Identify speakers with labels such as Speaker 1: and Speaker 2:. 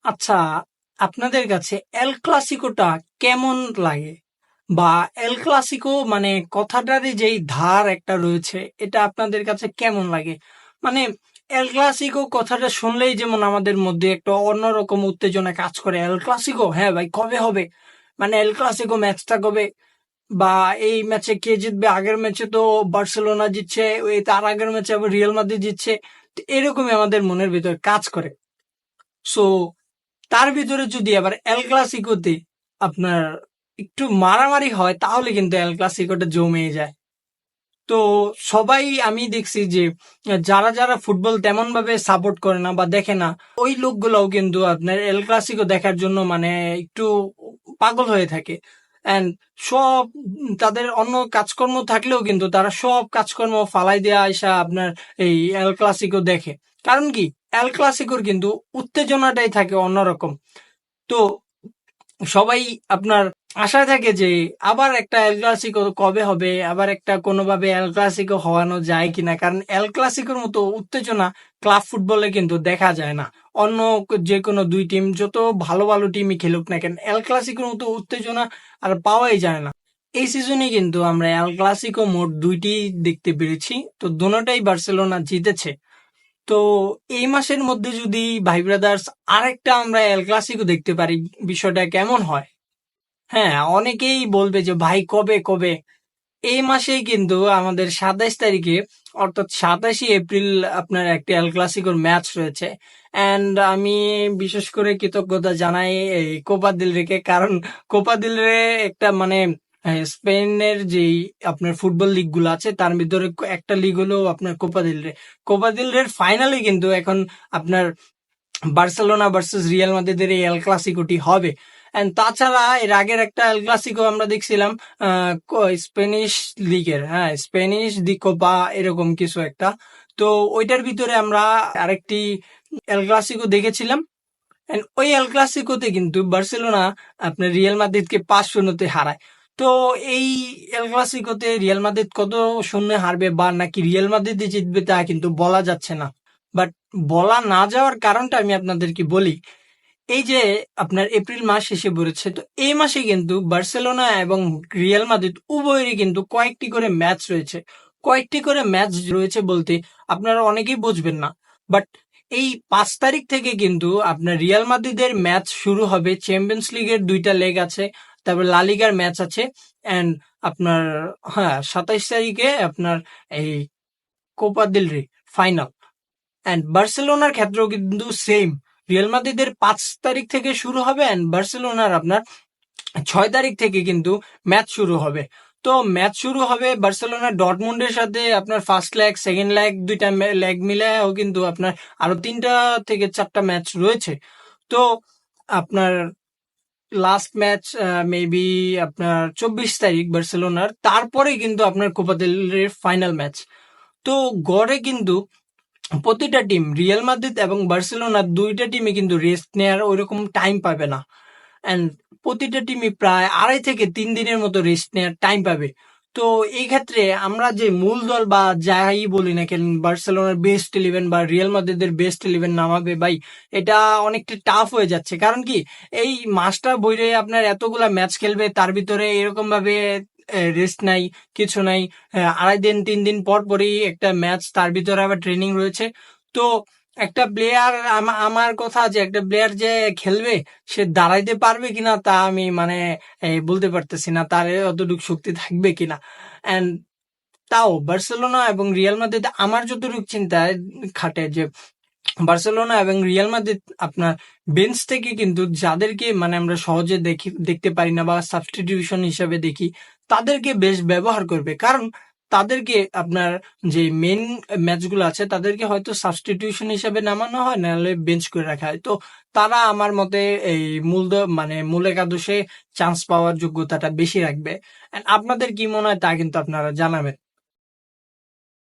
Speaker 1: আচ্ছা, আপনাদের কাছে এল ক্লাসিকোটা কেমন লাগে? বা এল ক্লাসিকো মানে কথাটারই যেই ধার একটা রয়েছে, এটা আপনাদের কাছে কেমন লাগে? মানে এল ক্লাসিকো কথাটা শুনলেই যেমন আমাদের মধ্যে একটা অন্যরকম উত্তেজনা কাজ করে। এল ক্লাসিকো, হ্যাঁ ভাই, কবে হবে? মানে এল ক্লাসিকো ম্যাচটা কবে? বা এই ম্যাচে কে জিতবে? আগের ম্যাচে তো বার্সেলোনা জিতছে, ওই তার আগের ম্যাচে আবার রিয়াল মাদ্রিদ জিতছে। তো এরকমই আমাদের মনের ভিতর কাজ করে। সো তার ভিতরে যদি আবার এল ক্লাসিকোতে আপনার একটু মারামারি হয়, তাহলে কিন্তু এল ক্লাসিকোটা জমে যায়। তো সবাই আমি দেখছি যে যারা যারা ফুটবল তেমন ভাবে সাপোর্ট করে না বা দেখে না, ওই লোকগুলোও কিন্তু আপনার এল ক্লাসিকো দেখার জন্য মানে একটু পাগল হয়ে থাকে। এন্ড সব তাদের অন্য কাজকর্ম থাকলেও কিন্তু তারা সব কাজকর্ম ফালাই দিয়ে আইসা আপনার এই এল ক্লাসিকো দেখে। কারণ কি, এল ক্লাসিকোর কিন্তু উত্তেজনাটাই থাকে অন্যরকম। তো সবাই আপনার আশায় থাকে যে আবার একটা এল ক্লাসিকো কবে হবে, আবার একটা কোনোভাবে এল ক্লাসিকো হওয়ানো যায় কিনা। কারণ এল ক্লাসিকোর মতো উত্তেজনা ক্লাব ফুটবলে কিন্তু দেখা যায় না। অন্য যে কোনো দুই টিম যত ভালো ভালো টিমই খেলুক না কেন, এল ক্লাসিকোর মতো উত্তেজনা আর পাওয়াই যায় না। এই সিজনে কিন্তু আমরা এল ক্লাসিকো মোট দুইটি দেখতে পেরেছি, তো দুটোটাই বার্সেলোনা জিতেছে। তো এই মাসের মধ্যে যদি ভাই ব্রাদার্স আরেকটা আমরা এল ক্লাসিকো দেখতে পারি, বিষয়টা কেমন হয়? হ্যাঁ, অনেকেই বলবে যে ভাই কবে কবে। এই মাসেই কিন্তু আমাদের 27 তারিখে, অর্থাৎ 27 এপ্রিল আপনার একটা এল ক্লাসিকোর ম্যাচ রয়েছে। অ্যান্ড আমি বিশেষ করে কৃতজ্ঞতা জানাই এই কোপা দিল রেকে। কারণ কোপা দিল রে একটা মানে স্পেনের যেই আপনার ফুটবল লিগ গুলো আছে তার ভিতরে একটা লিগ হলো আপনার কোপা দিল রে। কোপা দিল রের ফাইনালে কিন্তু এখন আপনার বার্সেলোনা ভার্সেস রিয়াল মাদ্রিদের এই এল ক্লাসিকোটি হবে। এন্ড তাছাড়া এর আগের একটা এল ক্লাসিকো আমরা দেখছিলাম স্প্যানিশ লিগের, হ্যাঁ স্প্যানিশ দি কোপা এরকম কিছু একটা। তো ওইটার ভিতরে আমরা আরেকটি এল ক্লাসিকো দেখেছিলাম। এন্ড ওই এল ক্লাসিকোতে কিন্তু বার্সেলোনা আপনার রিয়াল মাদ্রিদকে 5-0 হারায়। তো এই এল ক্লাসিকোতে রিয়াল মাদ্রিদ কত শূন্য হারবে বা নাকি রিয়াল মাদ্রিদ জিতবে তা কিন্তু বলা যাচ্ছে না। বাট বলা না যাওয়ার কারণটা আমি আপনাদেরকে বলি। এই যে আপনার এপ্রিল মাস এসে পড়েছে, তো এই মাসে কিন্তু বার্সেলোনা এবং রিয়াল মাদ্রিদ উভয়েরই কিন্তু কয়েকটি করে ম্যাচ রয়েছে। কয়েকটি করে ম্যাচ রয়েছে বলতে আপনারা অনেকেই বুঝবেন না, বাট এই 5 তারিখ থেকে কিন্তু আপনার রিয়াল মাদ্রিদের ম্যাচ শুরু হবে। চ্যাম্পিয়ন্স লিগের দুইটা লেগ আছে, তারপর লা লিগার ম্যাচ আছে। এন্ড আপনার, হ্যাঁ, 27 তারিখে আপনার এই কোপা দিল রে ফাইনাল। এন্ড বার্সেলোনার ক্ষেত্রেও কিন্তু সেম। রিয়াল মাদ্রিদের 5 তারিখ থেকে শুরু হবে এন্ড বার্সেলোনার আপনার 6 তারিখ থেকে কিন্তু ম্যাচ শুরু হবে। তো ম্যাচ শুরু হবে বার্সেলোনা ডটমুন্ডের সাথে। আপনার ফার্স্ট লেগ সেকেন্ড লেগ দুইটা লেগ মিলায়ও কিন্তু আপনার আরো 3টা থেকে 4টা ম্যাচ রয়েছে। তো আপনার লাস্ট ম্যাচ মেবি আপনার 24 তারিখ বার্সেলোনার, তারপরে কিন্তু আপনার কোপা দেল রের ফাইনাল ম্যাচ। তো গড়ে কিন্তু প্রতিটা টিম রিয়াল মাদ্রিদ এবং বার্সেলোনা দুইটা টিমই কিন্তু রেস্ট নেওয়ার ওইরকম টাইম পাবে না। এন্ড প্রতিটা টিমই প্রায় 2.5 থেকে 3 দিনের মতো রেস্ট নেওয়ার টাইম পাবে। তো এই ক্ষেত্রে আমরা যে মূল দল বা যাই বলি না কেন, বার্সেলোনার বেস্ট ইলেভেন বা রিয়াল মাদ্রিদের বেস্ট ইলেভেন নামাবে ভাই, এটা অনেকটা টাফ হয়ে যাচ্ছে। কারণ কি, এই মাসটা বইরে আপনার এতগুলা ম্যাচ খেলবে, তার ভিতরে এরকম ভাবে রেস্ট নাই, কিছু নাই। 2.5 দিন 3 দিন পর পরই একটা ম্যাচ, তার ভিতরে আবার ট্রেনিং রয়েছে। তো একটা প্লেয়ার, আমার কথা যে একটা প্লেয়ার যে খেলবে, সে দাঁড়াইতে পারবে কিনা তা আমি মানে বলতে পারতেছি না, তার অতটুকু শক্তি থাকবে কিনা। এন্ড তাও বার্সেলোনা এবং রিয়াল মাদ্রিদ আমার যতটুকু চিন্তায় খাটে যে বার্সেলোনা এবং রিয়াল মাদ্রিদ আপনার বেঞ্চ থেকে কিন্তু যাদেরকে মানে আমরা সহজে দেখতে পারি না বা সাবস্টিটিউশন হিসাবে দেখি, তাদেরকে বেশ ব্যবহার করবে। কারণ তাদেরকে আপনার যে মেন ম্যাচগুলো আছে তাদেরকে হয়তো সাবস্টিটিউশন হিসাবে নামানো হয়, নাহলে বেঞ্চ করে রাখা হয়। তো তারা আমার মতে এই মানে মূল একাদশে চান্স পাওয়ার যোগ্যতাটা বেশি রাখবে। And আপনাদের কি মনে হয় তা কিন্তু আপনারা জানাবেন।